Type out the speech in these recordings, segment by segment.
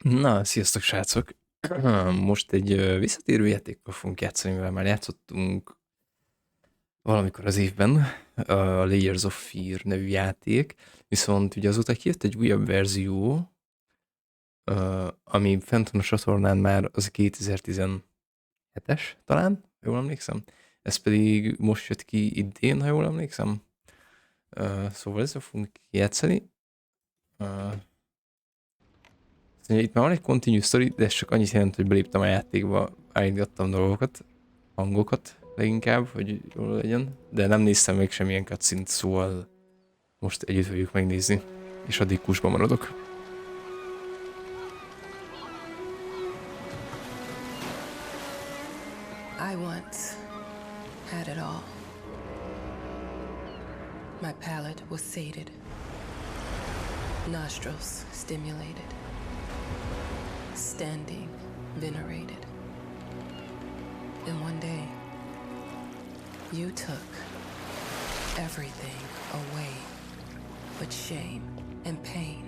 Na, sziasztok srácok! Most egy visszatérő játékkal fogunk játszani, mivel már játszottunk valamikor az évben, a Layers of Fear nevű játék, viszont ugye azóta kijött egy újabb verzió, ami fent van a csatornán már az 2017-es talán, jól emlékszem. Ez pedig most jött ki idén, ha jól emlékszem. Szóval ezzel fogunk játszani. Itt már van egy continuous story, de ez csak annyit jelent, hogy beléptem a játékba, állítgattam dolgokat, hangokat leginkább, hogy jól legyen, de nem néztem még semmilyen cutscene, szóval most együtt fogjuk megnézni, és addig kusba maradok. I once had it all. My palate was sated, nostrils stimulated, standing venerated. And one day, you took everything away but shame and pain.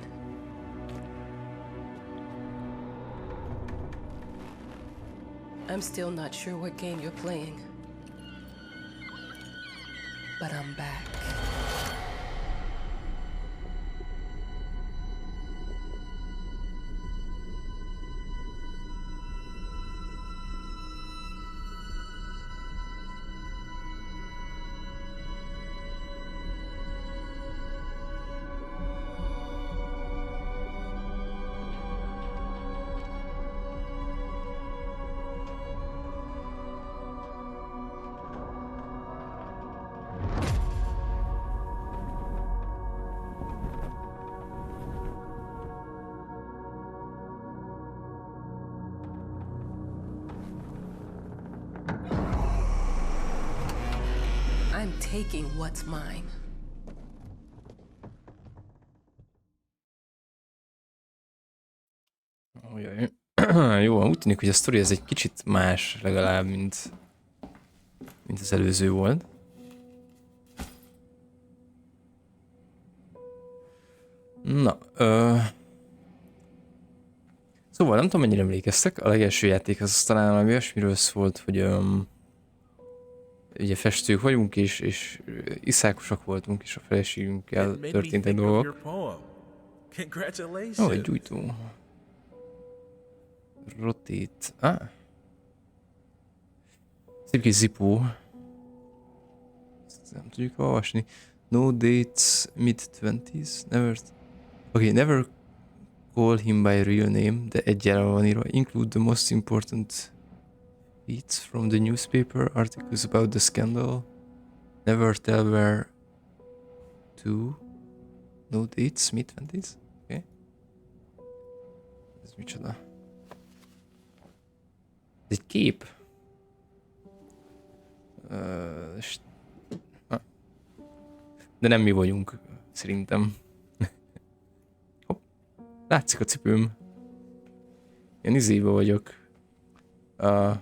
I'm still not sure what game you're playing, but I'm back. I'm taking what's mine. Jó, úgy tűnik, hogy a sztori ez egy kicsit más legalább, mint az előző volt. Na, szóval nem tudom, mennyire emlékeztek, a legelső játék az talán valami olyasmiről szólt, hogy ugye festők vagyunk, és iszákosak voltunk, és a feleségünkkel történtek dolgok. Ó, egy gyújtó. Rotate. Szép kis zipó. Ezt nem tudjuk olvasni. No dates, mid-20s. Never call him by real name, de egyáltalán van írva. Include the most important feats from the newspaper, articles about the scandal. Never tell where to. No dates, mid-20s. Oké. Ez micsoda? Ez egy kép. De nem mi vagyunk, szerintem. Hopp. Látszik a cipőm. Ilyen izébe vagyok.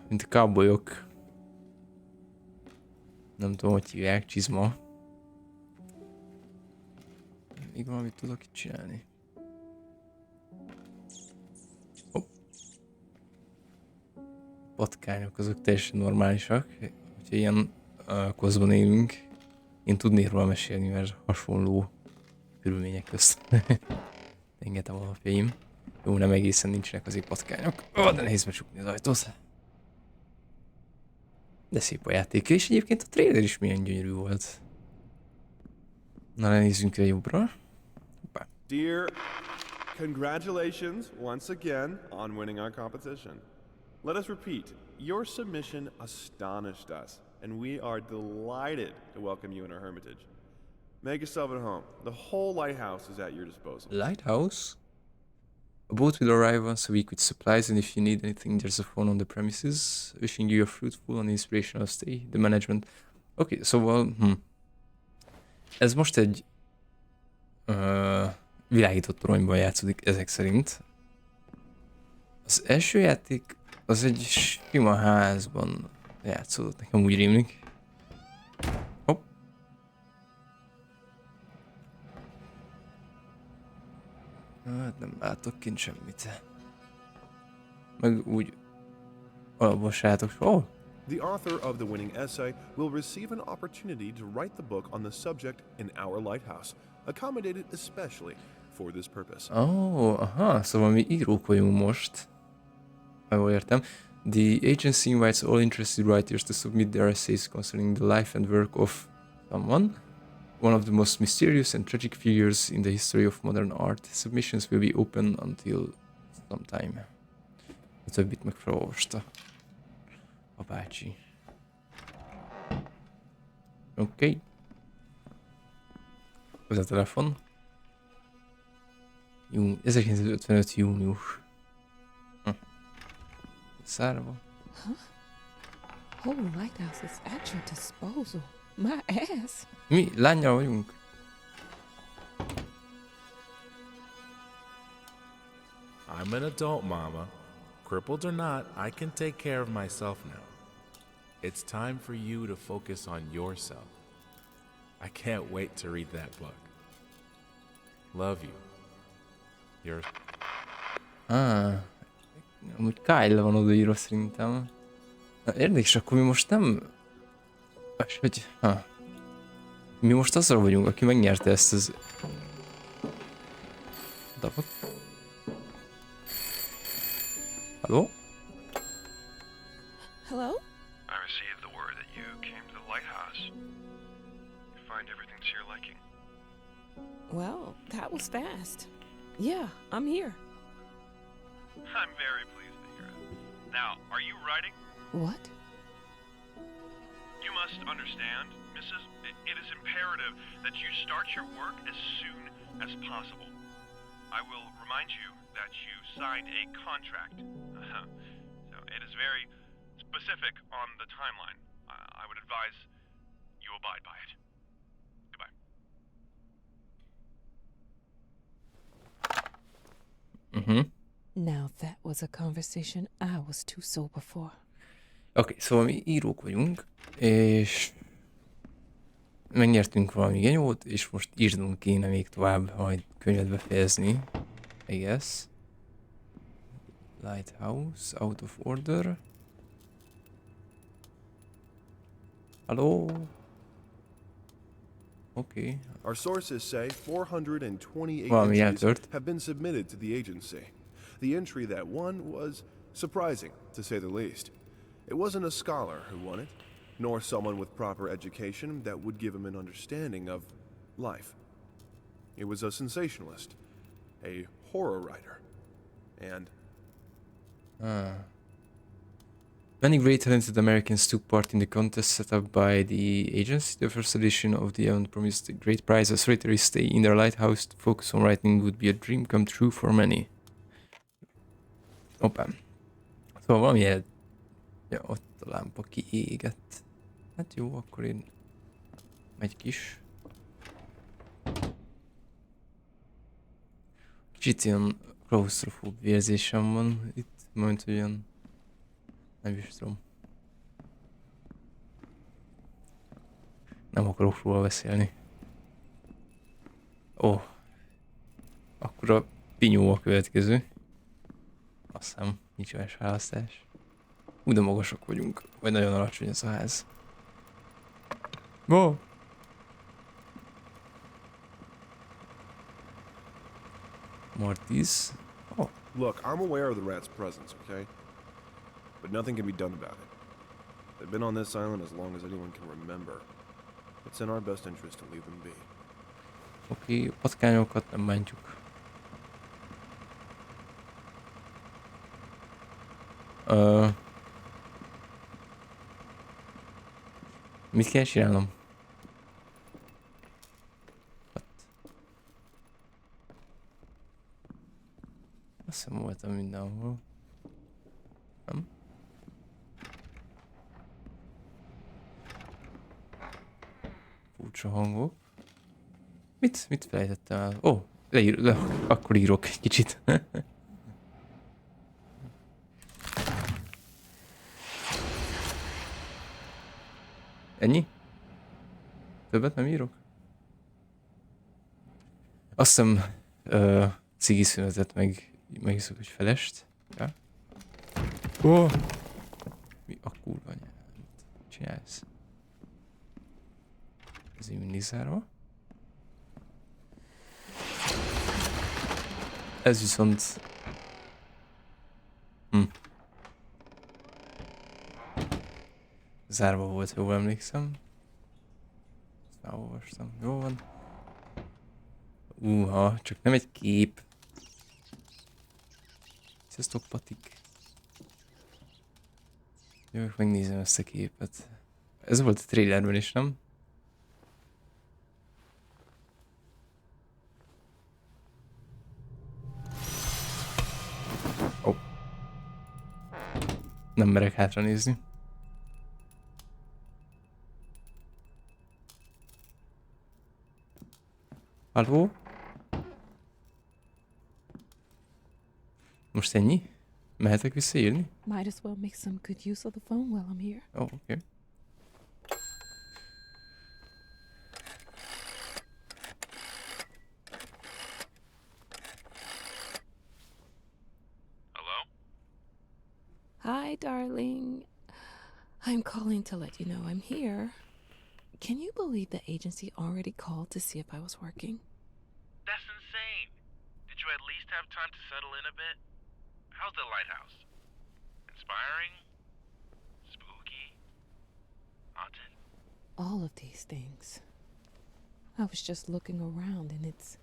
Mint a cowboyok. Nem tudom, hogy hívják, csizma. Még valamit tudok itt csinálni. Hopp. Patkányok azok teljesen normálisak. Hogyha ilyen koszban élünk, én tudnék róla mesélni, mert hasonló körülmények közt engedtem a napjaim. Jó, nem egészen nincsenek azért patkányok. De nehéz becsukni az ajtót. De szép a játék, és egyébként a trailer is milyen gyönyörű volt. Na, lenézzünk le jobbra. Hoppá. Dear, congratulations once again on winning our competition. Let us repeat, your submission astonished us, and we are delighted to welcome you in our hermitage. Make yourself at home. The whole lighthouse is at your disposal. Lighthouse? A boat will arrive once a week with supplies, and if you need anything, there's a phone on the premises. Wishing you a fruitful and inspirational stay. The management. Oké, szóval... Ez most egy... világított toronyban játszódik ezek szerint. Az első játék az egy sima házban játszódott, nekem úgy rémlik. Hopp. Hát nem látok kint semmit. meg úgy olvassátok. Oh, The author of the winning essay will receive an opportunity to write the book on the subject in our lighthouse, accommodated especially for this purpose. aha, szóval mi írók vagyunk most. Ha jól értem. The agency invites all interested writers to submit their essays concerning the life and work of someone, one of the most mysterious and tragic figures in the history of modern art. Submissions will be open until sometime. A többit meg felolvasta a bácsi. Oké. Ez a telefon. 1955. június. Szárva. Whole lighthouse is at your disposal. My ass. Mi? Lányjal vagyunk? I'm an adult, Mama. Crippled or not, I can take care of myself now. It's time for you to focus on yourself. I can't wait to read that book. Love you. You're... Amúgy Kyle van odaírva szerintem. Na, érdekes, akkor mi most nem... Hogy... Mi most azzal vagyunk, aki megnyerte ezt az... Dabot. Hello? Hello? I received the word that you came to the lighthouse. You find everything to your liking. Well, that was fast. Yeah, I'm here. I'm very pleased to hear it. Now, are you writing? What? You must understand, Mrs. It is imperative that you start your work as soon as possible. I will remind you that you signed a contract. So it is very specific on the timeline. I would advise you abide by it. Goodbye. Now that was a conversation I was too sober for. Oké, szóval mi írók vagyunk, és megnyertünk valami genyót, és most írnunk kéne még tovább, majd könyvet befejezni. I guess. Lighthouse, out of order. Hello? Okay. Our sources say 428 Valami entries eltört. have been submitted to the agency. The entry that won was surprising, to say the least. It wasn't a scholar who won it, nor someone with proper education that would give him an understanding of life. It was a sensationalist, a horror writer, and Many great talented Americans took part in the contest set up by the agency. The first edition of the event promised a great prize. A solitary stay in their lighthouse to focus on writing would be a dream come true for many. Hoppá. Szóval valami ja, ott a lámpa kiégett. Hát jó, akkor én megy kis. Kicsit ilyen klausztrofób érzésem van itt, majd olyan nem is tudom. Nem akarok róla beszélni. Ó. Akkor a pinyó a következő. Azt hiszem, nincs más választás. Úgy de magasak vagyunk. Vagy nagyon alacsony ez a ház. Ó! Martis. Oh. look, I'm aware of the rat's presence, okay? But nothing can be done about it. They've been on this island as long as anyone can remember. It's in our best interest to leave them be. Oké, patkányokat nem bántjuk. Mit kell csinálnom? Azt hiszem voltam mindenhol. Nem? Furcsa hangok. Mit felejtettem el? Ó, akkor írok egy kicsit. Ennyi? Többet nem írok? Azt hiszem cigiszünetet megiszok egy felest. Ja. Ó! Mi a kurva anyád? Mit csinálsz? Ez így mindig zárva. Ez viszont... Zárva volt, jól emlékszem. Ezt elolvastam. Jó van. Csak nem egy kép. Sziasztok, patik. Jövök, megnézem ezt a képet. Ez volt a trailerben is, nem? Ó. Nem merek hátra nézni. Halló? Most ennyi? Mehetek visszaírni? Might as well make some good use of the phone while I'm here. Ó, oké. Hello? Hi, darling. I'm calling to let you know I'm here. Can you believe the agency already called to see if I was working? That's insane. Did you at least have time to settle in a bit? How's the lighthouse? Inspiring? Spooky? Haunted? All of these things. I was just looking around and it's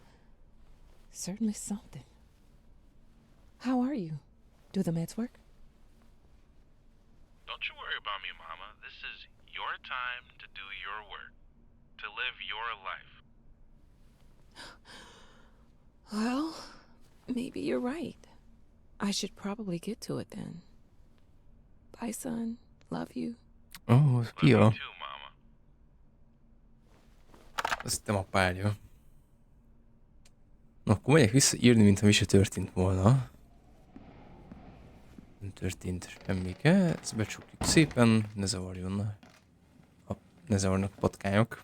certainly something. How are you? Do the meds work? Don't you worry about me, Mama. This is your time to do your work. To live your life. Well, maybe you're right. I should probably get to it then. Bye, son. Love you. Ó, Love fia. you too, Mama. Azt hittem a párja. Na, akkor megyek visszaírni, mintha mi se történt volna. Nem történt semmike. Ezt becsukjuk szépen, ne zavarjon. Ne zavarnak a patkányok.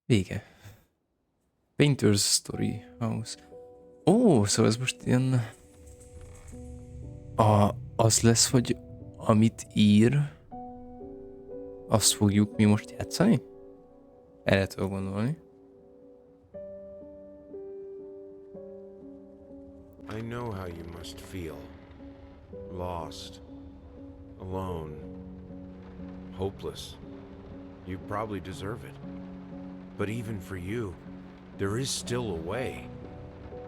Vége. Painter's Story House. Ó, szóval ez most ilyen... Az lesz, hogy amit ír, azt fogjuk mi most játszani? Erre tudok gondolni. I know how you must feel. Lost. Alone. Hopeless. You probably deserve it. But even for you, there is still a way.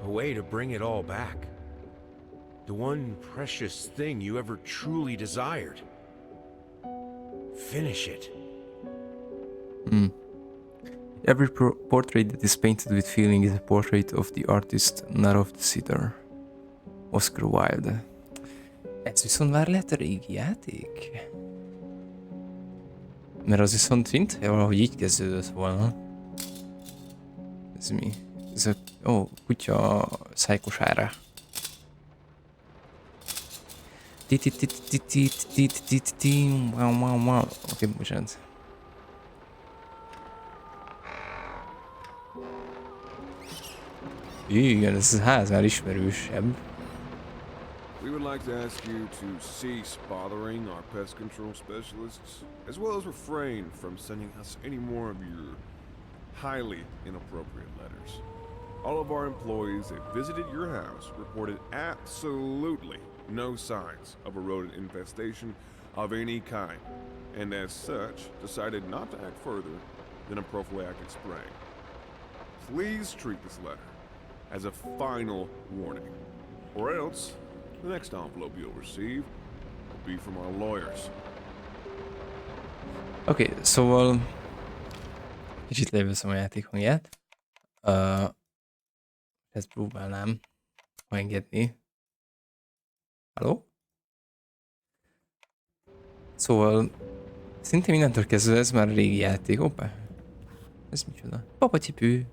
A way to bring it all back. The one precious thing you ever truly desired. Finish it. Every portrait that is painted with feeling is a portrait of the artist, not of the sitter. Oscar Wilde. Ez viszont már lehet a régi játék? Mert az viszont mint valahogy így kezdődött volna. Ez mi? Ez a... Ó, kutya szájkosára. Oké, bocsánat. Igen, ez a ház már ismerősebb. We would like to ask you to cease bothering our pest control specialists, as well as refrain from sending us any more of your highly inappropriate letters. All of our employees that visited your house reported absolutely no signs of a rodent infestation of any kind, and as such, decided not to act further than a prophylactic spray. Please treat this letter as a final warning, or else the next envelope you'll receive will be from our lawyers. Oké, szóval kicsit leveszem a játék hangját. Ezt próbálnám engedni. Halló? Szóval szinte mindentől kezdve ez már a régi játék. Hoppá. Ez micsoda? Papacipő.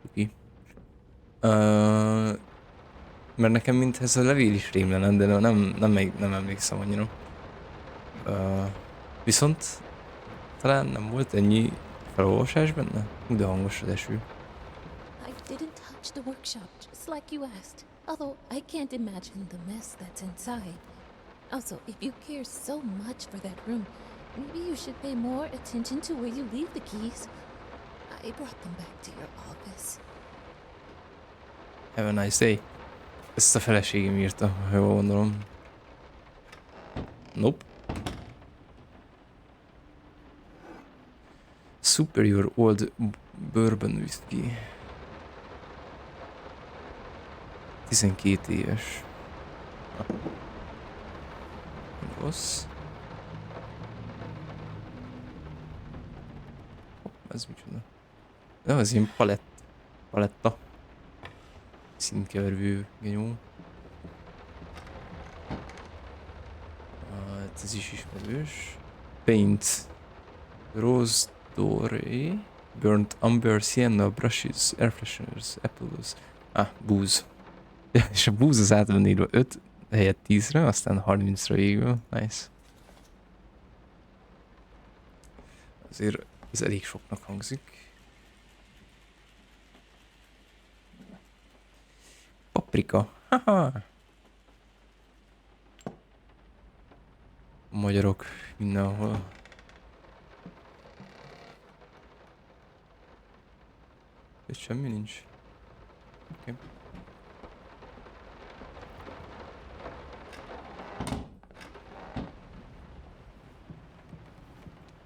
Oké. Mert nekem mint ez a levél is rém lenne, de nem emlékszem annyira. Viszont talán nem volt ennyi felolvasás benne? De hangos az eső. I attach the workshop just like you asked. Although I can't imagine the mess that's inside. Also, if you care so much for that room, maybe you should pay more attention to where you leave the keys. I brought them back to your office. Have a nice day. Ezt a feleségem írta, ha jól gondolom. Nope. Superior Old Bourbon Whiskey. 12 éves. Rossz. Ez micsoda? Nem, ez ilyen paletta. Színkeverő genyó. Hát ez is ismerős. Paint. Rose Doré. Burnt Umber, Sienna, Brushes, Air Fresheners, Apples. Booze. Ja, és a booze az át van írva 5 helyett 10-re, aztán 30-ra végül. Nice. Azért ez elég soknak hangzik. Paprika. Haha. Magyarok mindenhol. Itt semmi nincs. Okay.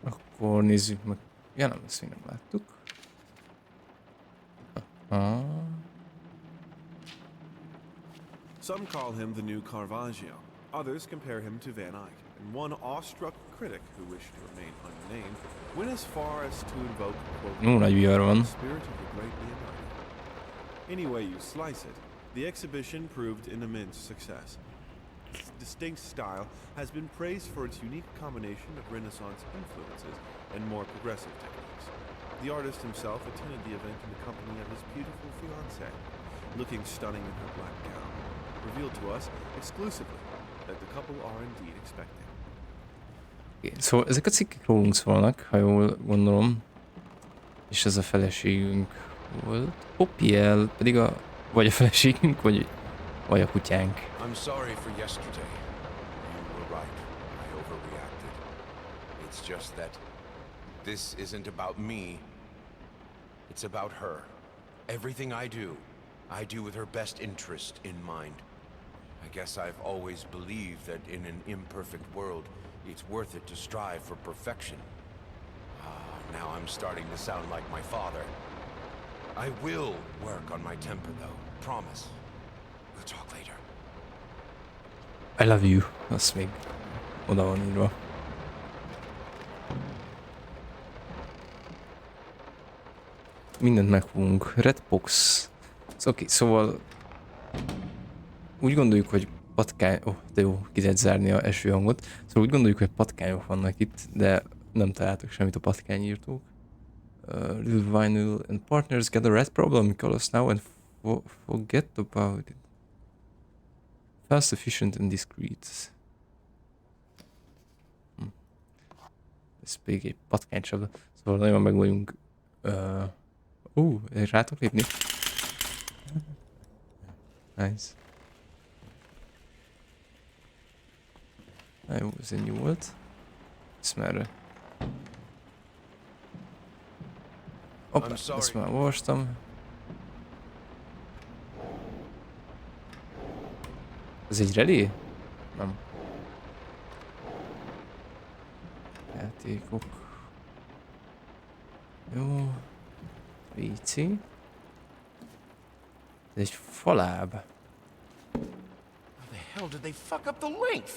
Akkor nézzük meg. Ja, nem, ezt még nem láttuk. Some call him the new Caravaggio. Others compare him to Van Eyck. And one awestruck critic who wished to remain unnamed went as far as to invoke, quote, nagy vihar van. the spirit of the great Leonardo. Any way you slice it, the exhibition proved an immense success. Its distinct style has been praised for its unique combination of Renaissance influences and more progressive techniques. The artist himself attended the event in the company of his beautiful fiancée, looking stunning in her black gown, revealed to us exclusively that the couple are indeed expecting. Szóval ezek a cikkek rólunk szólnak, ha jól gondolom. És ez a feleségünk volt. Hoppjel, pedig vagy a feleségünk, vagy a kutyánk. I'm sorry for yesterday. You were right. I overreacted. It's just that this isn't about me. It's about her. Everything I do with her best interest in mind. I guess I've always believed that in an imperfect world, it's worth it to strive for perfection. Now I'm starting to sound like my father. I will work on my temper, though. Promise. We'll talk later. I love you. Azt még oda van írva. Mindent megfogunk. Redbox. Oké, szóval úgy gondoljuk, hogy patkány... de jó, ki lehet zárni a esőhangot. Szóval úgy gondoljuk, hogy patkányok vannak itt, de nem találtak semmit a patkányírtók. Little Vinyl and partners get a red problem. Call us now and forget about it. Fast, efficient and discreet. Ez pedig egy patkánycsapda. Szóval nagyon meg vagyunk... rátok lépni? Nice. Na jó, ez ennyi volt. Ez merre? Hoppá, ezt már olvastam. Ez egy relé? Nem. Játékok. Jó. PC. Ez egy faláb. How the hell did they fuck up the length?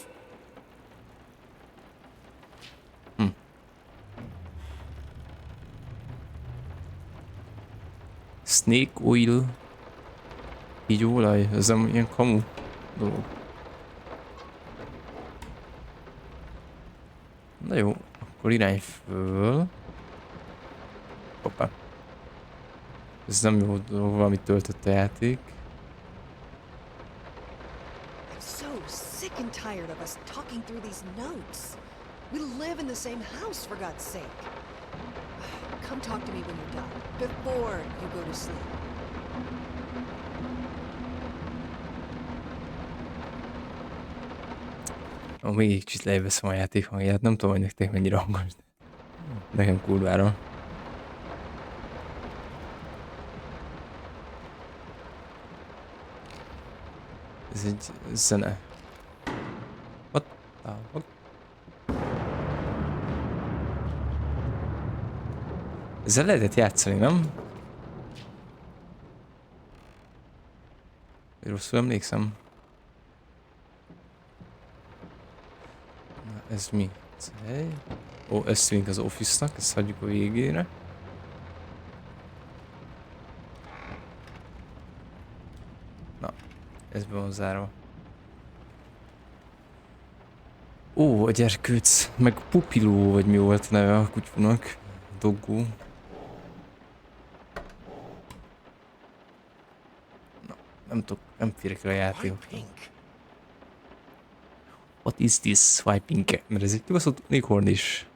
Snake oil. Így olaj, ez nem ilyen kamu dolog. Na jó, akkor irány föl. Hoppá. Ez nem jó dolog, valamit töltött a játék. I'm so sick and tired of us talking through these notes. We live in the same house, for God's sake. Come talk to me when you're done, before you go to sleep. Még egy kicsit lejveszem a játék hangját, nem tudom, hogy nektek mennyire hangos. Nekem kurvára. Ez egy zene. What? What? Ezzel lehetett játszani, nem? Rosszul emlékszem. Na, ez mi? Ó, ez szívünk az office-nak, ezt hagyjuk a végére. Na, ez be van zárva. Ó, a gyerkőc, meg Pupiló, vagy mi volt a neve a kutyúnak. Doggó. Na, nem tudok, nem férek el a játékot. What is this swiping? Mert ez egy kibaszott unicorn is.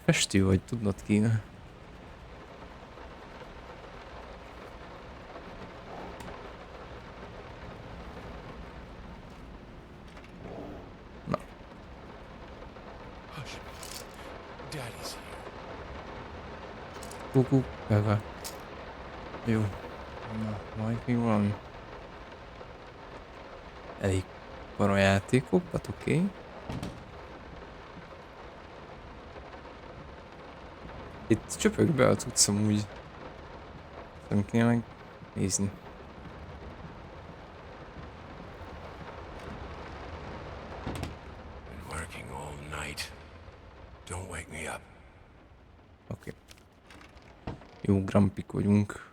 Festő vagy, tudnod kéne. Na. Kukuk, gaga. Jó. Na, majd még valami. Elég para játékok, hát oké. Itt csöpök be a cuccom úgy. Nem kéne meg nézni. Oké. Jó, grampik vagyunk.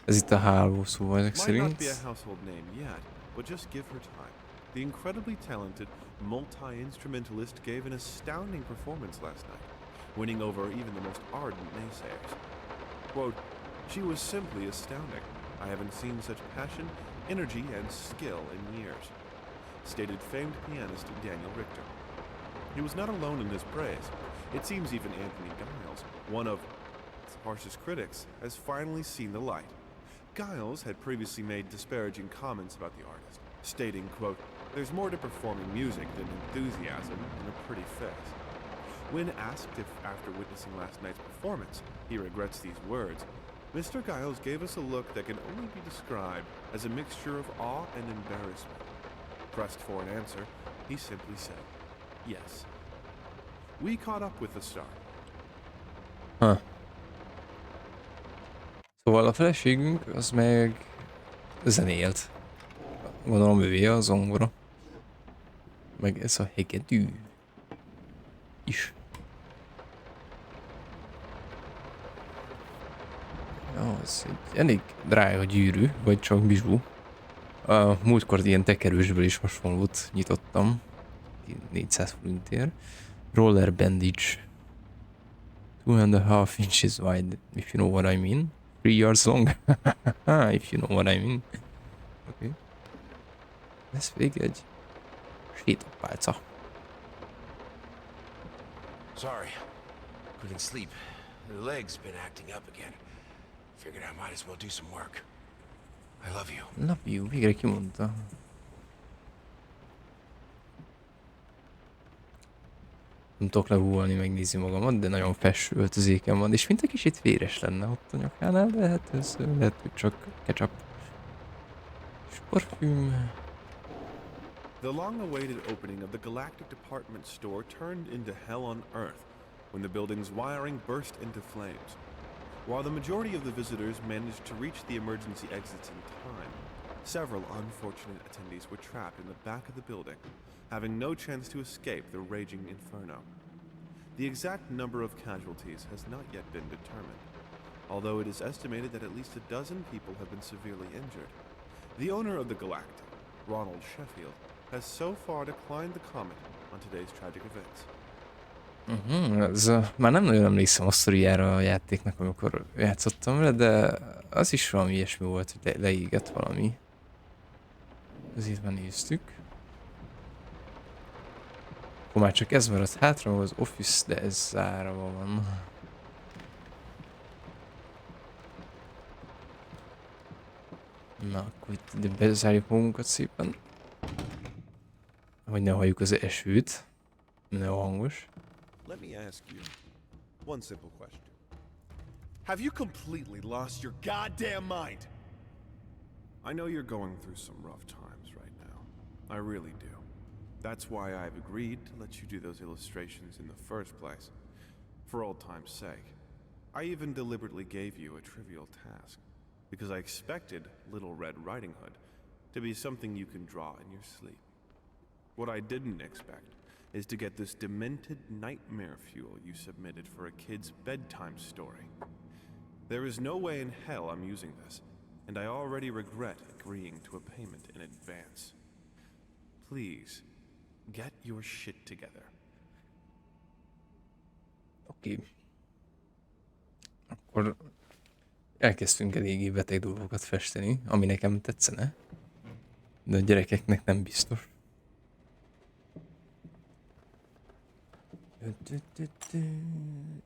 Ez itt a háló, szóval ezek szerint. But just give her time. The incredibly talented multi-instrumentalist gave an astounding performance last night, winning over even the most ardent naysayers. Quote, "She was simply astounding. I haven't seen such passion, energy, and skill in years," stated famed pianist Daniel Richter. He was not alone in his praise. It seems even Anthony Giles, one of its harshest critics, has finally seen the light. Giles had previously made disparaging comments about the artist, stating, quote, "There's more to performing music than enthusiasm and a pretty face." When asked if after witnessing last night's performance he regrets these words, Mr. Giles gave us a look that can only be described as a mixture of awe and embarrassment. Pressed for an answer, he simply said, "Yes." We caught up with the star. Huh. Szóval a feleségünk az meg zenélt. Gondolom ővé a zongora. Meg ez a hegedű is. Jó, ez egy elég drága gyűrű, vagy csak bizsú. A múltkor ilyen tekerősből is hasonlót nyitottam. 400 forintért. Roller bandage. 2.5 inches wide, if you know what I mean. 3 yards long. If you know what I mean. Oké. Ez végig egy sétapálca. Sorry. Couldn't sleep. The leg's been acting up again. Figured I might as well do some work. I love you. Love you, végre kimondta. Nem tudok lehúolni, megnézni magamat, de nagyon fesső öltözéken van, és mint egy kicsit véres lenne ott a nyakánál, de hát ez lehet, hogy csak ketchup. És parfüm. The long-awaited opening of the Galactic Department Store turned into hell on Earth when the building's wiring burst into flames. While the majority of the visitors managed to reach the emergency exits in time, several unfortunate attendees were trapped in the back of the building, having no chance to escape the raging inferno. The exact number of casualties has not yet been determined, although it is estimated that at least a dozen people have been severely injured. The owner of the Galactic, Ronald Sheffield, has so far declined the comment on today's tragic events. Már nem nagyon emlékszem a sztoriára a játéknak, amikor játszottam vele, de az is valami ilyesmi volt, hogy leégett valami. Ezért már néztük. Akkor már csak ez maradt hátra, az office, de ez zárva van. Na, akkor itt ide bezárjuk magunkat szépen. Hogy ne halljuk az esőt. Ne hangos. Let me ask you one simple question. Have you completely lost your goddamn mind? I know you're going through some rough times right now. I really do. That's why I've agreed to let you do those illustrations in the first place. For old time's sake. I even deliberately gave you a trivial task, because I expected Little Red Riding Hood to be something you can draw in your sleep. What I didn't expect is to get this demented nightmare fuel you submitted for a kid's bedtime story. There is no way in hell I'm using this, and I already regret agreeing to a payment in advance. Please, get your shit together. Oké. Akkor elkezdtünk eléggé beteg dolgokat festeni, ami nekem tetszene. De a gyerekeknek nem biztos.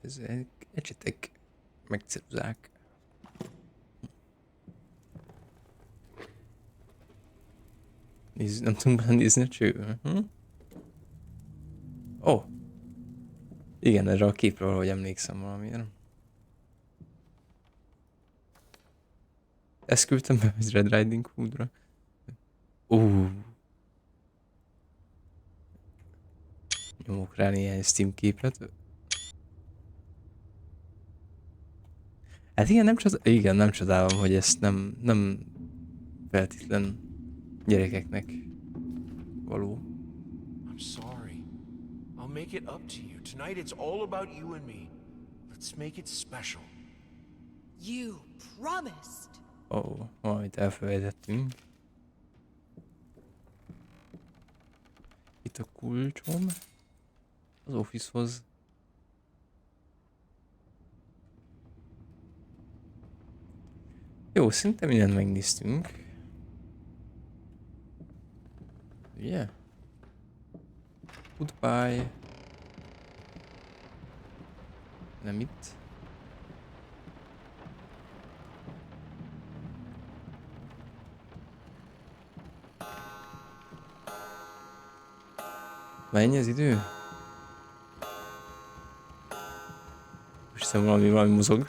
Ezek ecsetek, meg ceruzák. Nem tudunk belenézni a csőbe. Ó! Igen, erre a képre valahogy emlékszem valamiért. Ezt küldtem be, hogy Red Riding Hoodra. Nyomok rá néhány Steam képet. Hát igen, nem csodálom, hogy ezt nem feltétlen gyerekeknek való. I'm sorry. I'll make it up to you. Tonight it's all about you and me. Let's make it special. You promised. Valamit elfelejtettünk. Itt a kulcsom. Az officehoz. Jó, szinte mindent megnéztünk. Ugye? Goodbye. Nem itt. Mennyi az idő? Most hiszem valami mozog.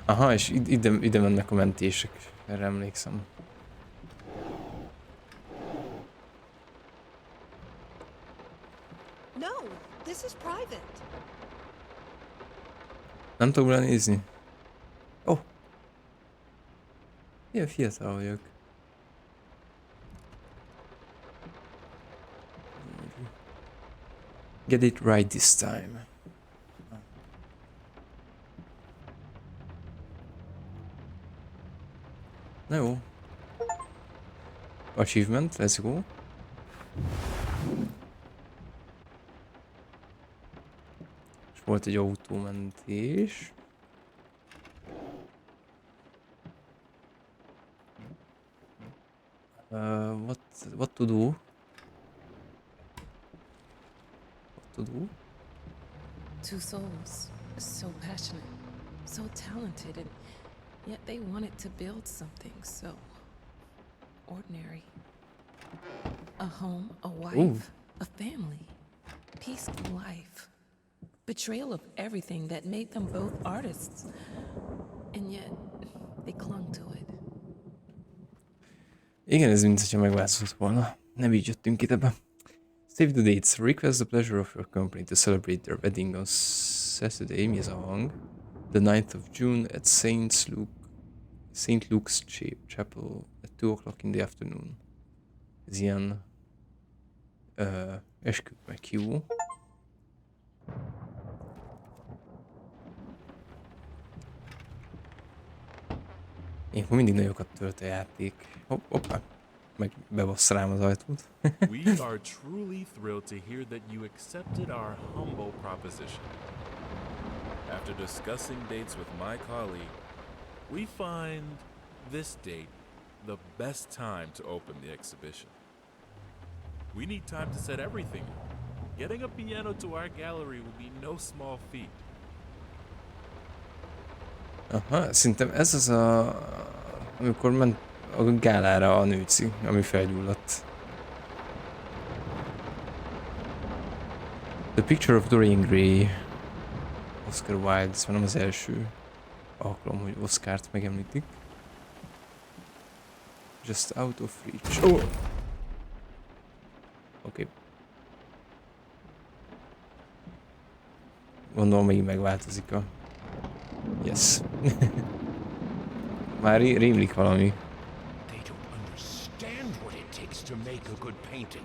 Aha, és ide mennek a mentések. Erre emlékszem. No, this is private. Nem tudok belenézni? Milyen fiatal vagyok. Get it right this time. Na jó. Achievement, let's go. És volt egy autómentés. What to do? What to do? Two souls, so passionate, so talented, and yet they wanted to build something so ordinary. A home, a wife, a family, peaceful life. Betrayal of everything that made them both artists. And yet, they clung to it. Igen, ez mintha megváltozott volna. Nem így jöttünk ide be. Save the dates. Request the pleasure of your company to celebrate their wedding on Saturday, mi ez a hang? The 9th of June at St. Luke's Chapel at 2 o'clock in the afternoon. Ez ilyen eskü meghívó. Én mindig nagyokat tölt a játék. Hoppá, meg bebassz rám az ajtót. We are truly thrilled to hear that you accepted our humble proposition. After discussing dates with my colleague, we find this date the best time to open the exhibition. We need time to set everything up. Getting a piano to our gallery will be no small feat. Aha, szerintem ez az a... amikor ment a gálára a nőci, ami felgyulladt. The Picture of Dorian Gray. Oscar Wilde, ez már nem az első alkalom, hogy Oscart megemlítik. Just out of reach. Oh! Oké. Gondolom megint megváltozik a... Yes. Már rémlik valami. They don't understand what it takes to make a good painting.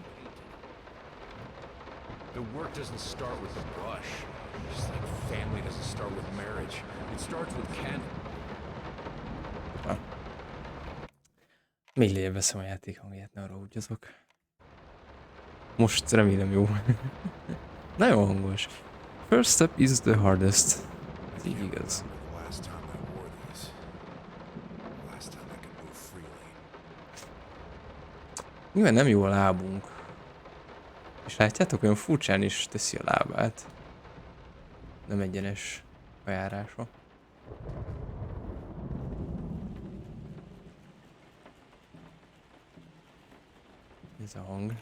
The work doesn't start with a brush. Just like family doesn't start with marriage. It starts with canvas. Még lejjebb veszem a játék hangját, ne arra húgyatok. Most remélem jó. Nagyon hangos. First step is the hardest. Ez így igaz. Last time I wore these. Last time I could move freely. Nyilván nem jó a lábunk. És látjátok, olyan furcsán is teszi a lábát. Nem egyenes a járása. Ez a hang.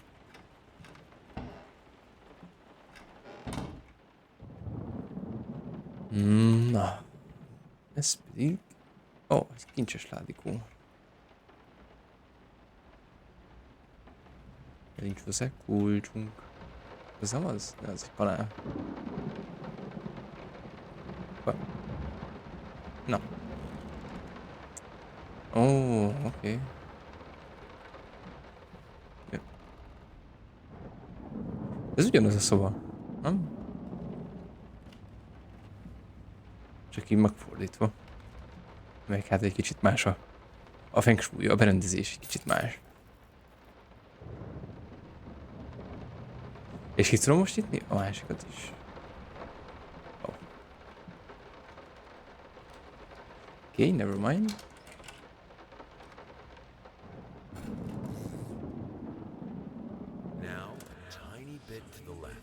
Na. Ez pedig... Ó, ez kincses ládikó. Nincs hozzá kulcsunk. Ez nem az? Ne, az egy kanál. Na. Ó, oké. Ja. Ez ugyanaz a szoba, nem? Csak így megfordítva. Meg hát egy kicsit más a feng shui, a berendezés egy kicsit más. És ki tudom most nyitni? A másikat is. Oh. Okay, never mind. Now, tiny bit to the left.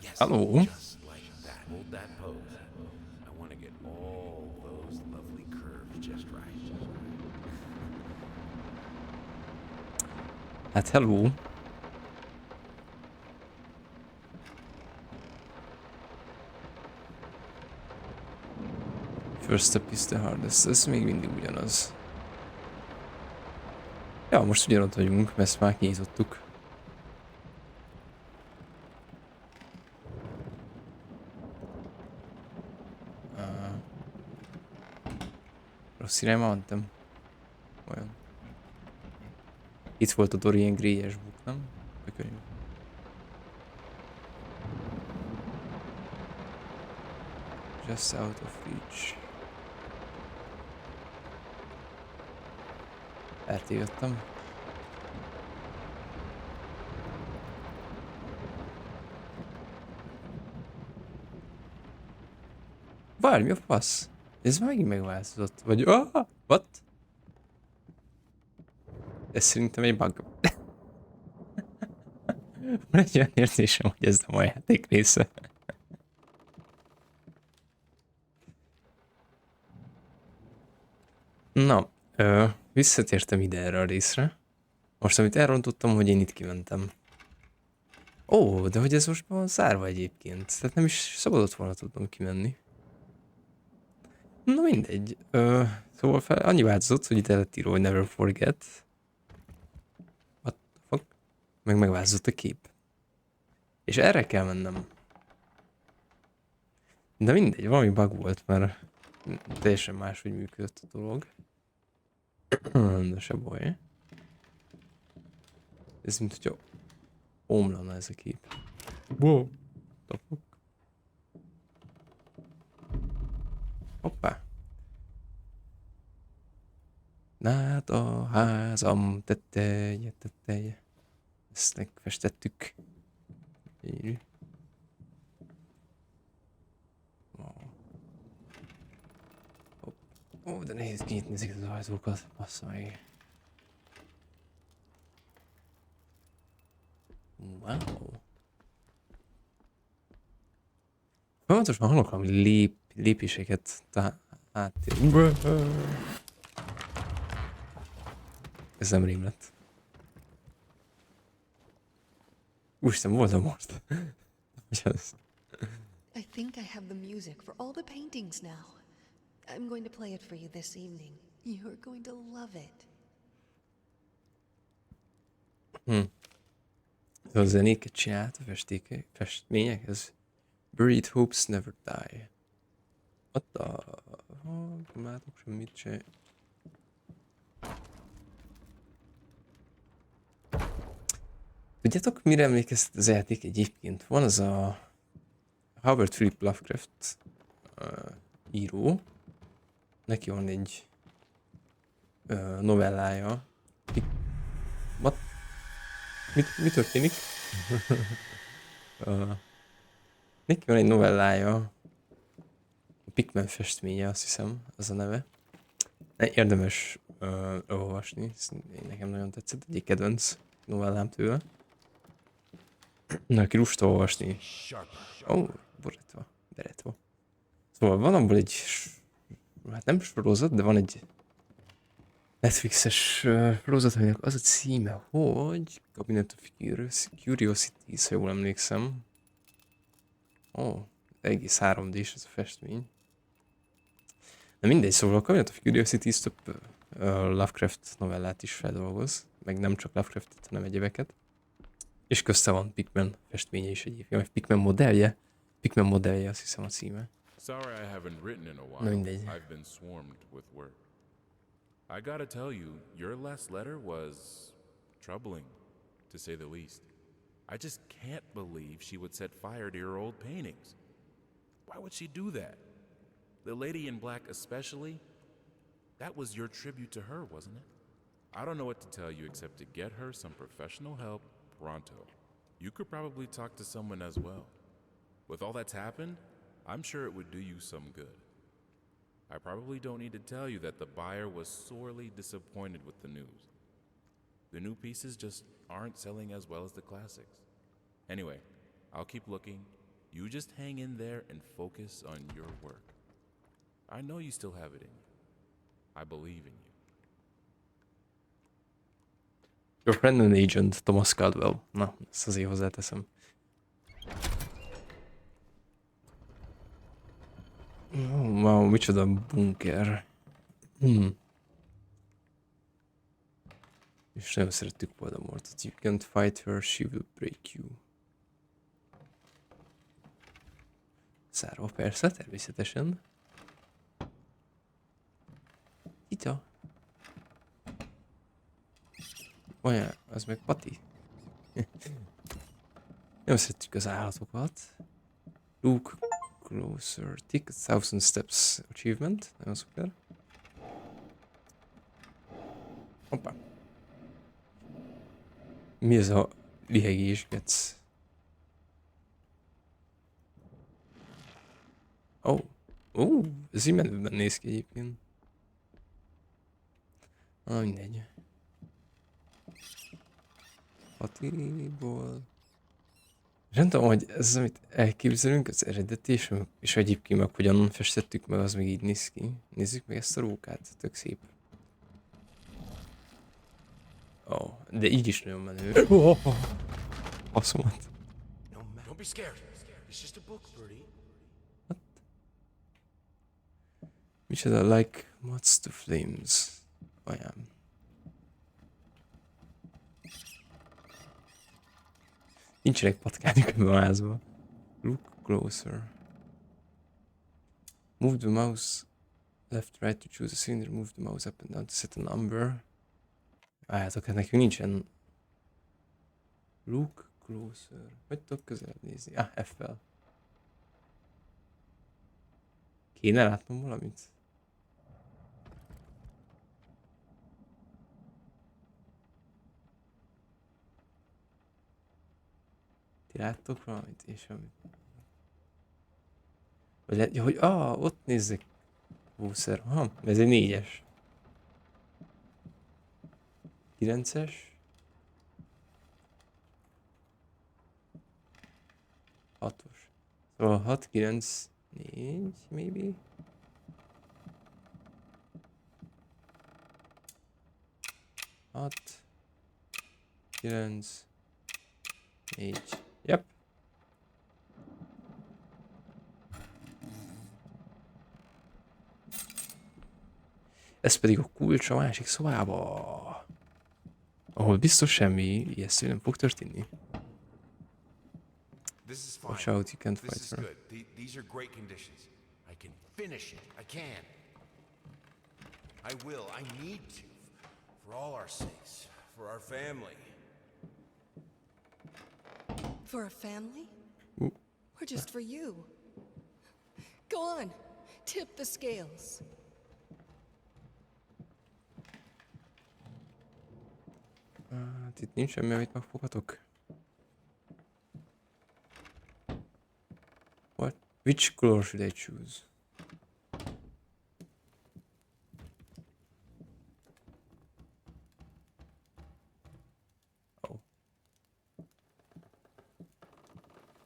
Yes. Hello. Just like that. Hold that pose. I want to get all those lovely curves just right. Hát hello. First step is the hardest. Ez még mindig ugyanaz. Ja, most ugyanott vagyunk, mert ezt már kinyitottuk. Rossz irányba mentem. Olyan. Itt volt a Dorian Gray-es book, nem? A könyv. Just out of reach. Eltévedtem. Várj, mi a fasz? Ez megint megváltozott. Vagy... What? Ez szerintem egy bug. Van egy olyan érzésem, hogy ez nem a játék része. Na, visszatértem ide erre a részre. Most, amit elrontottam, hogy én itt kimentem. Ó, de hogy ez most van zárva egyébként. Tehát nem is szabadott volna tudnom kimenni. Na mindegy. Szóval annyi változott, hogy itt el lett írva, hogy never forget. What the fuck? Meg megváltozott a kép. És erre kell mennem. De mindegy, valami bug volt, mert teljesen máshogy működött a dolog. De se baj. Ez mint hogyha omlana ez a kép. Wow. Tapok. Hoppá. Nát a házam tetteje. Ezt megfestettük. Gyönyörű. Ó, de nehéz kinyitni ezeket az ajtókat. Bassza meg. Wow. Folyamatosan hallok valami lépéseket áttér. Ez nem rém lett. Úristen, Voldemort. I think I have the music for all the paintings now. I'm going to play it for you this evening. You're going to love it. A zenéket csinált a festmények, ez Buried Hopes Never Die. What the... Nem látok semmit se. Tudjátok, mire emlékeztet az játék egyébként? Van az a Howard Philip Lovecraft író. Neki van egy novellája. What? Mi történik? Neki van egy novellája. A Pikmin festménye, azt hiszem, az a neve. Érdemes olvasni. Nekem nagyon tetszett, egyik kedvenc novellám tőle. Na, aki lusta olvasni. Borítva, deretva. Szóval van abból egy, hát nem sorozat, de van egy Netflixes sorozat, aminek az a címe, hogy Cabinet of Curiosities, ha jól emlékszem. Egész 3D-s ez a festmény. De mindegy, szóval a Cabinet of Curiosities több Lovecraft novellát is feldolgoz, meg nem csak Lovecraftet, hanem egyébeket. És közte van Pikmin festménye is egyébként, vagy Pikmin modellje. Pikmin modellje, azt hiszem a címe. Sorry I haven't written in a while. I've been swarmed with work. I gotta tell you, your last letter was troubling, to say the least. I just can't believe she would set fire to your old paintings. Why would she do that? The lady in black especially? That was your tribute to her, wasn't it? I don't know what to tell you except to get her some professional help pronto. You could probably talk to someone as well. With all that's happened, I'm sure it would do you some good. I probably don't need to tell you that the buyer was sorely disappointed with the news. The new pieces just aren't selling as well as the classics. Anyway, I'll keep looking. You just hang in there and focus on your work. I know you still have it in you. I believe in you. Your friend and agent, Thomas Caldwell. Na, ezt azért hozzáteszem. Wow, micsoda bunker. És nagyon szerettük Voldemortot. You can't fight her, she will break you. Zárva persze, természetesen. Ita. Olyan, az meg Pati. Nem szeretjük az állatokat. Look closer. Take 1000 steps achievement. Nagyon szuper. Hoppá. Mi ez a lihegés, gec? Ez így menőben néz ki egyébként. Mindegy. Patiból. És nem tudom, hogy ez, amit elképzelünk, az eredeti, és egyébként meg hogyan festettük meg, az még így néz ki. Nézzük meg ezt a rókát, tök szép. De így is nagyon menő. Asszomat. Don't be scared. It's just a book, Birdie. What? Micsoda, like moths to flames. Olyan. Nincsenek patkányok ebben a házban. Look closer. Move the mouse left, right to choose a cylinder. Move the mouse up and down to set a number. Várjátok, hát nekünk nincsen. Look closer. Hogy tudok közelebb nézni? F-fel. Kéne látnom valamit? Ti láttok valamit? És semmit. Vagy lehet, hogy ott nézzek. Búszer. Ez egy 4-es. 9-es. 6-os. Szóval 6, 9, 4, maybe? Hat, 9, 4. Yep. Ez pedig a kulcs a másik szobába, ahol biztos semmi ijesztő nem fog történni. This is fine. Watch out, you can't This fight is her. good. These are great conditions. I can finish it. I can. I will. I need to. For all our sakes. For our family. For a family? Ooh. Or just for you? Go on, tip the scales. Hát itt nincs semmi, amit megfoghatok. What? Which color should I choose? Oh.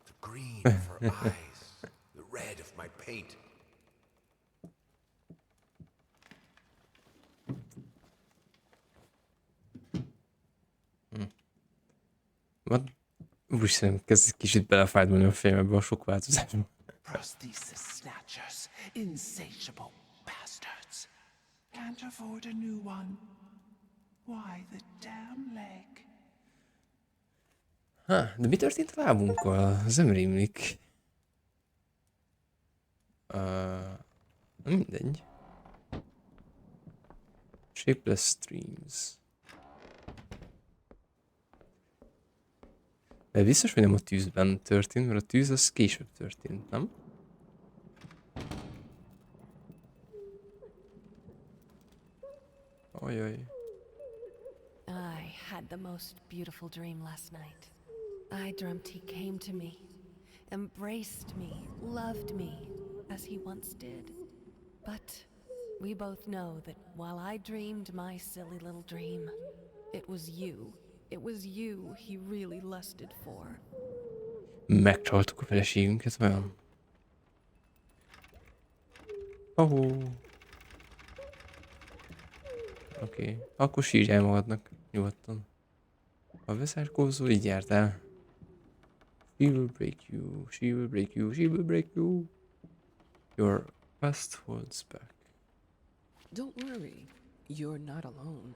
The green of her eyes. The red of my paint. What? Úristen, kezd kicsit belefájdulni a fejem ebbe a sok változásba. Prosthesis snatchers, insatiable bastards. Can't afford a new one. Why the damn leg? De mi történt a lábunkkal? Ez nem rémlik. Mindegy. Shapeless streams. De biztos, hogy nem a tűzben történt, mert a tűz az később történt, nem? Ajaj. I had the most beautiful dream last night. I dreamt he came to me, embraced me, loved me, as he once did. But we both know that while I dreamed my silly little dream, it was you. It was you he really lusted for. Megcsaltuk a feleségünket, vajon? Oké. Akkor sírjál magadnak, nyugodtan. Ha veszárkózol, így jártál. She will break you, she will break you, she will break you. Your past holds back. Don't worry, you're not alone.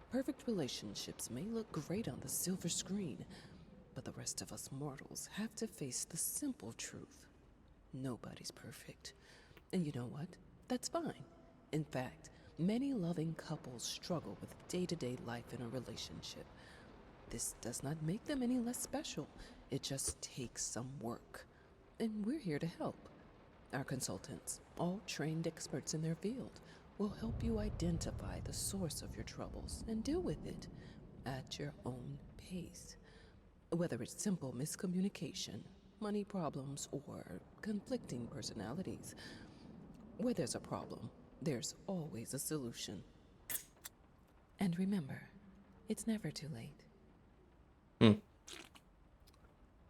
Perfect relationships may look great on the silver screen, but the rest of us mortals have to face the simple truth. Nobody's perfect. And you know what? That's fine. In fact, many loving couples struggle with day-to-day life in a relationship. This does not make them any less special. It just takes some work. And we're here to help. Our consultants, all trained experts in their field, will help you identify the source of your troubles and deal with it at your own pace. Whether it's simple miscommunication, money problems, or conflicting personalities, where there's a problem, there's always a solution. And remember, it's never too late.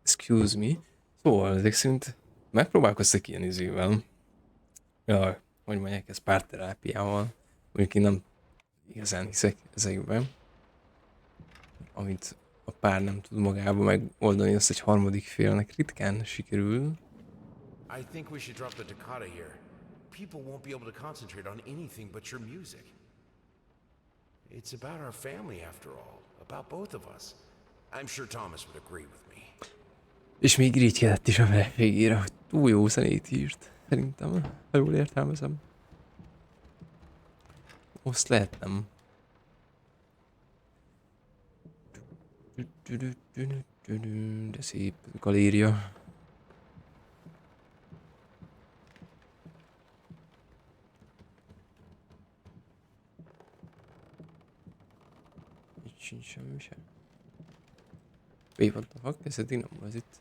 Excuse me. Szóval ezek szerint megpróbálkoztak ilyen izével. Ja, hogy mondják, ez párterápiával. Mondjuk én nem igazán hiszek ezekben. Amit a pár nem tud magába megoldani, azt egy harmadik félnek ritkán sikerül. I think we should drop the toccata here. People won't be able to concentrate on anything but your music. It's about our family after all. About both of us. I'm sure Thomas would agree with me. És még irigykedett is a végére, hogy túl jó zenét írt. Szerintem, ha jól értelmezem. Azt lehetnem. De szép galéria. Itt sincs semmi sem. Wait, what the fuck? Ez eddig nem volt itt.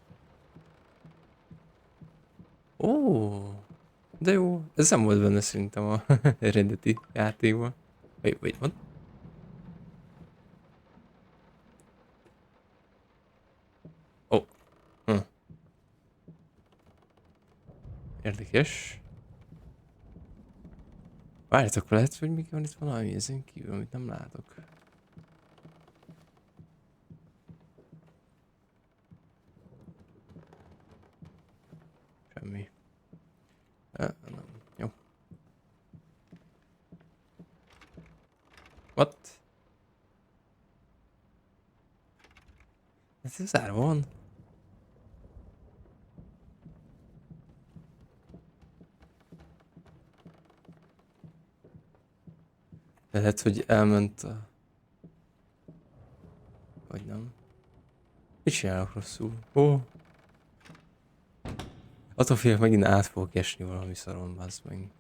Ó, de jó. Ez nem volt benne szerintem a eredeti játékban. Wait, what? Oh. Érdekes. Várjátok, lehet, hogy még van itt valami ezen kívül, amit nem látok. Semmi. Nem. Jó. What? Ez zárva van? Lehet, hogy elment a... Vagy nem. Mit csinálok rosszul? Ó. Attól félek, megint át fogok esni valami szaron, bazd meg.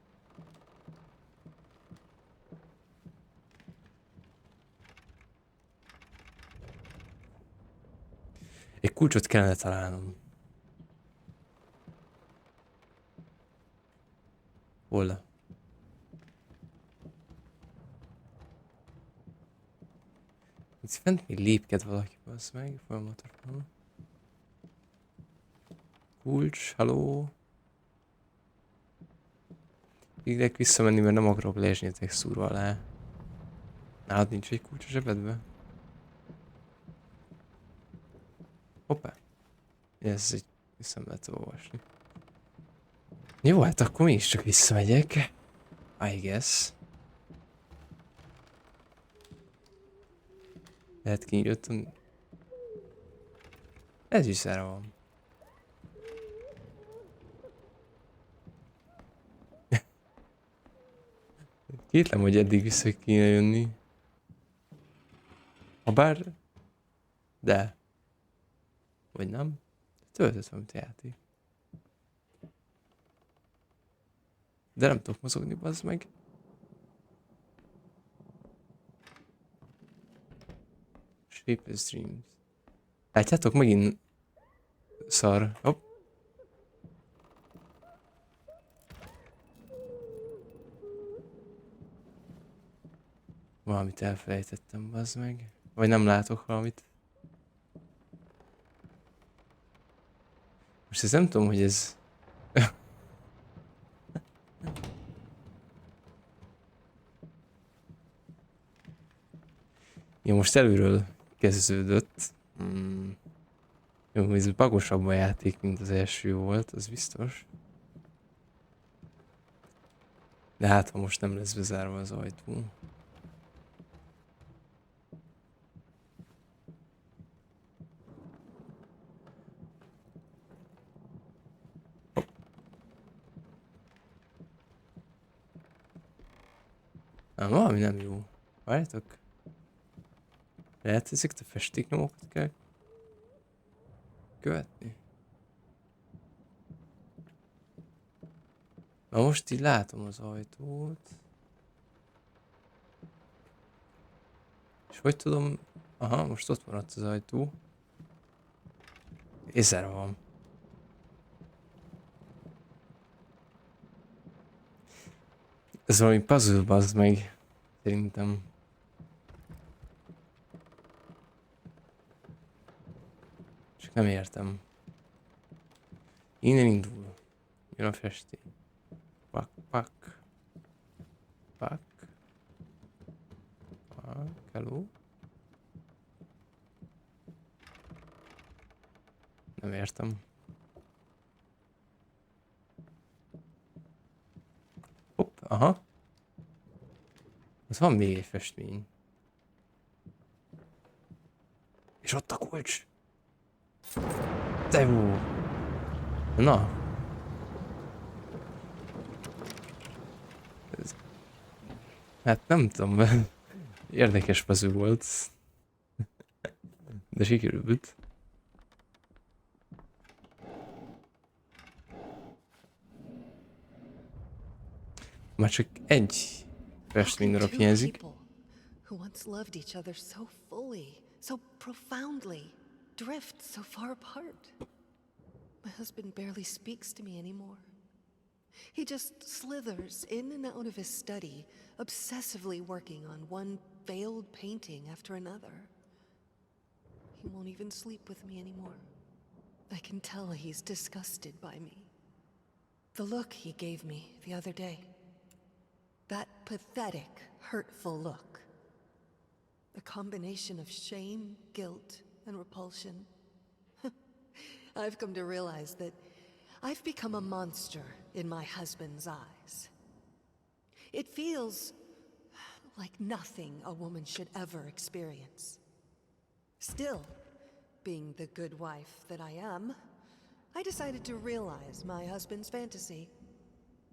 Egy kulcsot kellene találnom. Hol? Itt fent még lépked valaki, bazd meg, folyamatosan. Kulcs, haló. Ideg visszamenni, mert nem akarok leesni a textúra alá. Nálad nincs egy kulcs a zsebedbe? Hoppá. Ez egy vissza lehet olvasni. Jó, hát akkor mégiscsak visszamegyek. I guess. Lehet kinyitottam. Ez is szára van. Kétlem, hogy eddig vissza kéne jönni. Habár... De. Vagy nem? Töltött valamit a játék. De nem tudok mozogni, bazd meg. Shapeless Dreams. Látjátok, megint szar. Hopp. Valamit elfelejtettem, bazd meg. Vagy nem látok valamit. Most ezt nem tudom, hogy ez... Jó, most előről kezdődött. Jó, ez bagosabb a játék, mint az első volt, az biztos. De hát, ha most nem lesz bezárva az ajtó. Valami nem jó. Várjátok. Lehet, ezeket a festéknyomokat kell követni. Na most így látom az ajtót. És hogy tudom... Aha, most ott maradt az ajtó. És zárva van. Ez valami puzzle, bazd meg. Szerintem. Csak nem értem. Innen indul. Jön a festény. Pak, pak. Pak. Pak, hello. Nem értem. Hopp, aha. Az van még egy festmény. És ott a kulcs. De jó. Na. Ez... Hát nem tudom. Érdekes puzzle volt. De sikerült. Már csak egy festmény darab hiányzik. Who once loved each other so fully, so profoundly, drift so far apart. My husband barely speaks to me anymore. He just slithers in and out of his study, obsessively working on one failed painting after another. He won't even sleep with me anymore. I can tell he's disgusted by me. The look he gave me the other day. That pathetic, hurtful look. A combination of shame, guilt, and repulsion. I've come to realize that I've become a monster in my husband's eyes. It feels like nothing a woman should ever experience. Still, being the good wife that I am, I decided to realize my husband's fantasy.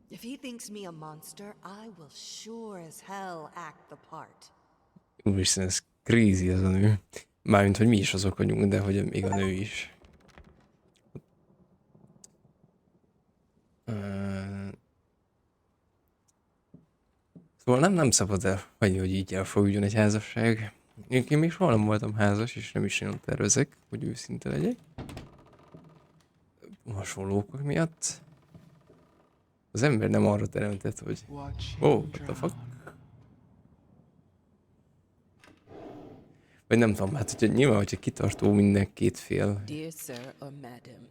If he thinks me a monster, I will sure as hell act the part. Úristen, ez crazy ez a nő. Mármint, hogy mi is azok vagyunk, de hogy még a nő is. Szóval nem szabad elhagyni, hogy így elfogjon egy házasság. Én még soha nem voltam házas, és nem is nagyon tervezek, hogy őszinte legyek. Hasonló okok miatt. Az ember nem arra teremtett, hogy... Oh, what the fuck? Vagy nem tudom, hát hogyha nyilván, hogyha kitartó minden két fél. Dear sir or madam,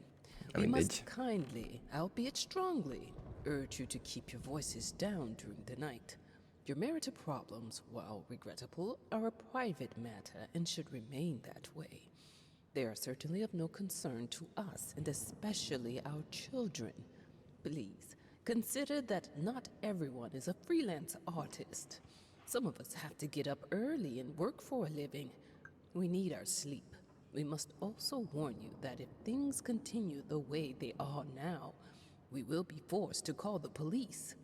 I we mean, must kindly, albeit strongly, urge you to keep your voices down during the night. Your marital problems, while regrettable, are a private matter and should remain that way. They are certainly of no concern to us, and especially our children. Please, consider that not everyone is a freelance artist. Some of us have to get up early and work for a living. We need our sleep. We must also warn you that if things continue the way they are now, we will be forced to call the police.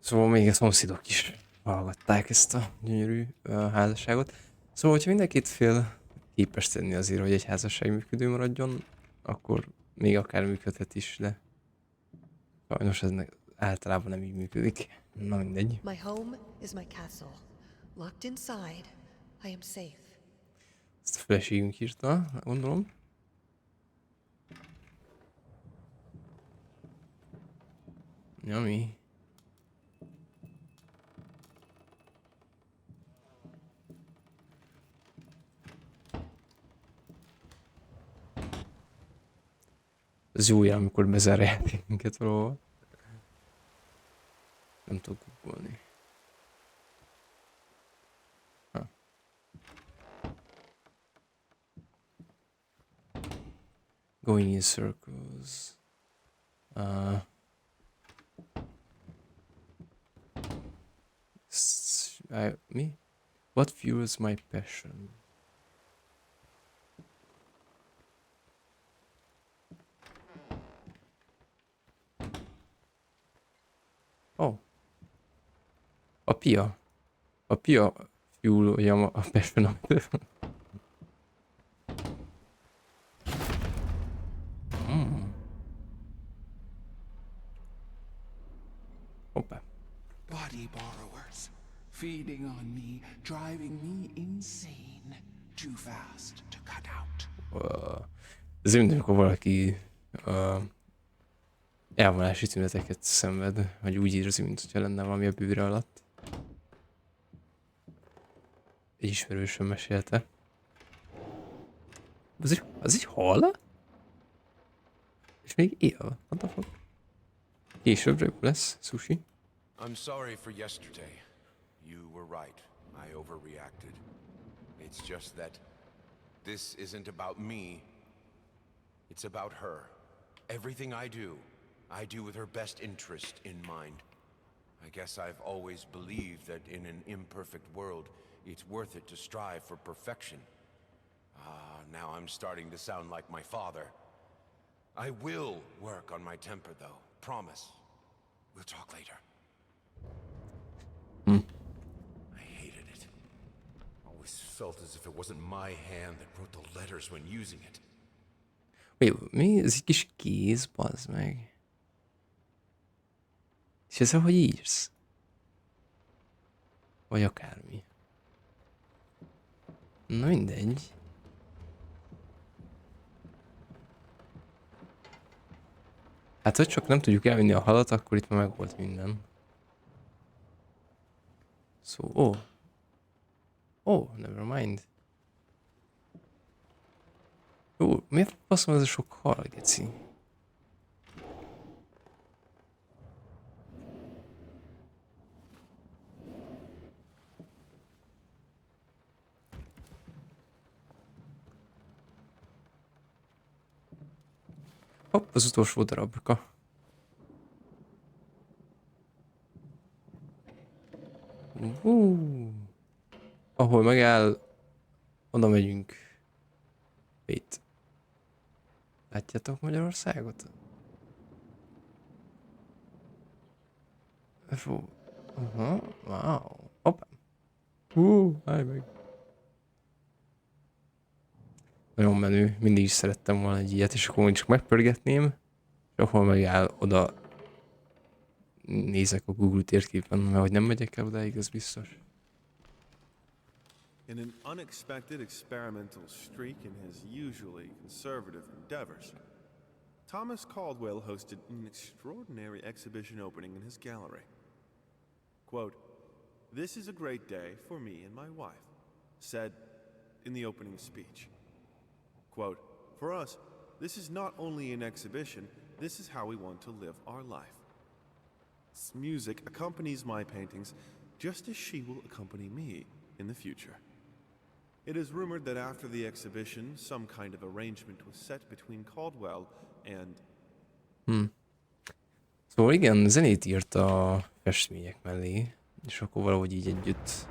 Szóval még a szomszédok is hallgatták ezt a gyönyörű házasságot. Szóval, hogyha minden két fél képes tenni azért, hogy egy házasság működő maradjon, akkor még akár működhet is, de sajnos ez általában nem így működik. Na mindegy. My home is my castle. Locked inside, I am safe. Ezt a feleségünk írta, gondolom. Nyami. Ez jó jel, amikor bezárják minket valahol. Nem tudok googolni. Going in circles. Me? What fuels my passion? Oh. A pia. A pia fuelolja a passionomat. Hoppá. Body borrowers, feeding on me, driving me insane. Too fast to cut out. Ez olyan, amikor valaki elvonási tüneteket szenved, vagy úgy érzi, mint hogyha lenne valami a bőre alatt. Egy ismerősöm mesélte. Az egy hal? És még él. What the fuck? Későbbre jó lesz, sushi. I'm sorry for yesterday. You were right. I overreacted. It's just that this isn't about me. It's about her. Everything I do with her best interest in mind. I guess I've always believed that in an imperfect world, it's worth it to strive for perfection. Now I'm starting to sound like my father. I will work on my temper, though. Promise. We'll talk later. I hated it. Always felt as if it wasn't my hand that wrote the letters when using it. Mi? Ez egy kis kéz, bazd meg. És ezzel hogy írsz? Vagy akármi. Na mindegy. Hát, hogy csak nem tudjuk elvinni a halat, akkor itt már meg volt minden. Never mind. Miért faszom ez a sok hal, geci? Hopp, az utolsó darabka. Ahol megáll, oda megyünk. Itt. Látjátok Magyarországot? Wow. Hoppá. Állj meg. Nagyon menő. Mindig is szerettem volna egy ilyet, és akkor csak megpörgetném, és ahol megáll, oda nézek a Google térképen, mert hogy nem megyek el odáig, az biztos. In an unexpected experimental streak in his usually conservative endeavors, Thomas Caldwell hosted an extraordinary exhibition opening in his gallery. Quote, "This is a great day for me and my wife," said in the opening speech. Quote, "For us, this is not only an exhibition, this is how we want to live our life. Music accompanies my paintings just as she will accompany me in the future." It is rumored that after the exhibition, some kind of arrangement was set between Caldwell and... Szóval igen, zenét írt a festmények mellé, és akkor valahogy így együtt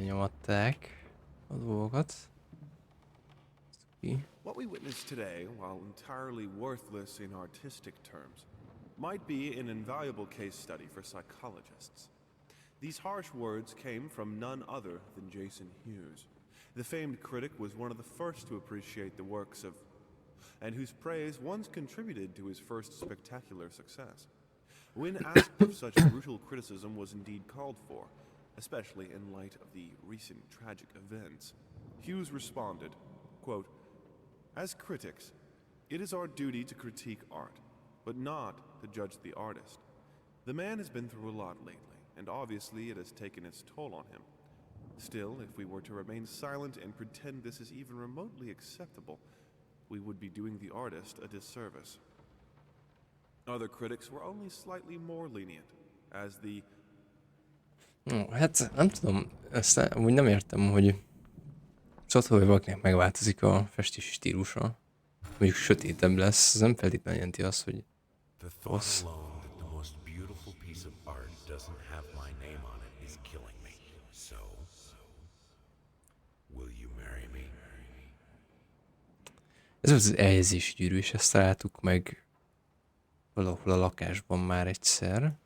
nyomatták a dolgokat. What we witness today, while entirely worthless in artistic terms, might be an invaluable case study for psychologists. These harsh words came from none other than Jason Hughes. The famed critic was one of the first to appreciate the works of, and whose praise once contributed to his first spectacular success. When asked if such brutal criticism was indeed called for, especially in light of the recent tragic events, Hughes responded, quote, "As critics, it is our duty to critique art, but not to judge the artist. The man has been through a lot lately, and obviously it has taken its toll on him. Still, if we were to remain silent and pretend this is even remotely acceptable, we would be doing the artist a disservice." Other critics were only slightly more lenient, as the... Hát nem tudom, ezt amúgy nem értem, hogy szóval, hogy valakinek megváltozik a festési stílusa, mondjuk sötétebb lesz, ez nem feltétlenül jelenti azt, hogy rossz. Ez az elhelyezési gyűrű, és ezt találtuk meg valahol a lakásban már egyszer.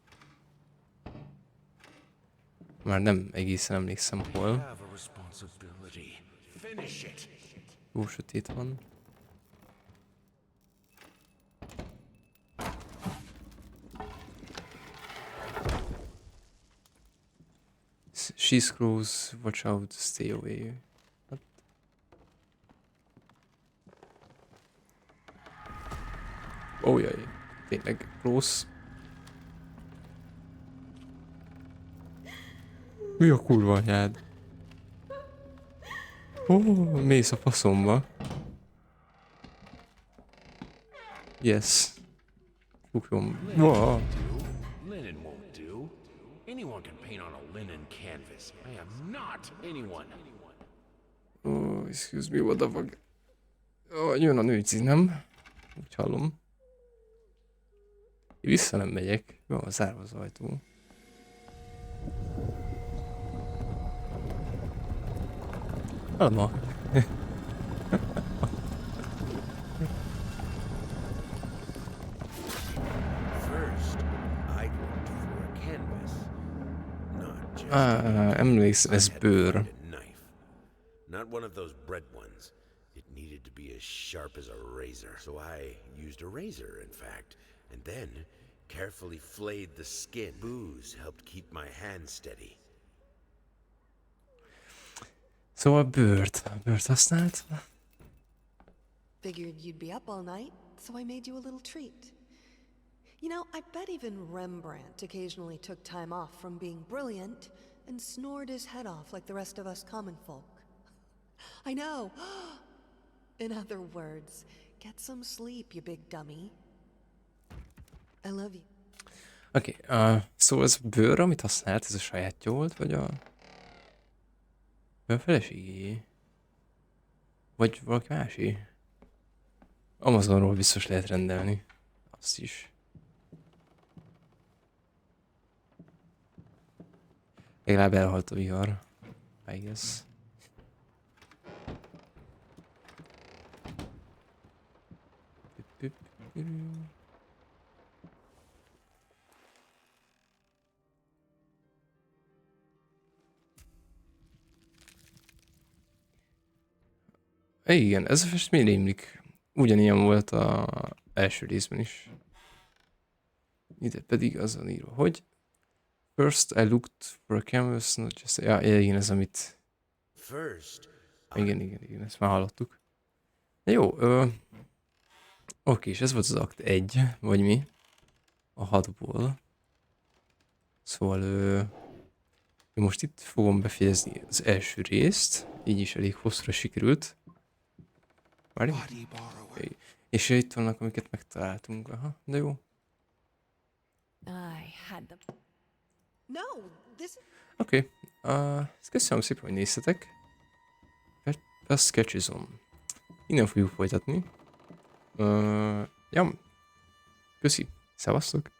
Már nem egészen emlékszem hol. Jó sötét van. She screws, watch out, stay away. What? Oh jaj, tényleg rossz. Mi a kurva anyád? Mész a faszomba. Yes. Bukjon. Wow. Linen won't do. Anyone can paint on a linen canvas. I am not anyone. Oh, excuse me, what the fuck? Jön a nőci, nem? Úgy hallom. Vissza nem megyek. Van zárva az ajtó. Alma. Emlékszem, ez bőr. Not one of those bread ones. It needed to be as sharp as a razor. So I used a razor, in fact, and then carefully flayed the skin. Booze helped keep my hand steady. Szóval bőrt használt. Figured you'd be up all night, so I made you a little treat. You know, I bet even Rembrandt occasionally took time off from being brilliant and snored his head off like the rest of us common folk. I know. In other words, get some sleep, you big dummy. I love you. Oké, szóval ez bőr, amit használt, ez a sajátja volt, vagy a feleségé? Vagy valaki másé. Amazonról biztos lehet rendelni. Azt is. Legalább elhalt a vihar. I guess. Igen, ez a festmény rémlik. Ugyanilyen volt az első részben is. Ide pedig az van írva, hogy first I looked for a canvas, not just... Ja, igen, ez amit... Igen, ezt már hallottuk. Jó, oké, és ez volt az akt 1, vagy mi? A 6-ból. Szóval, most itt fogom befejezni az első részt, így is elég hosszúra sikerült. Várj. Okay. És itt vannak, amiket megtaláltunk. Aha, de jó. Oké. Köszönöm szépen, hogy néztetek. A sketchizom. Innen fogjuk folytatni. Ja. Köszi. Szevasztok.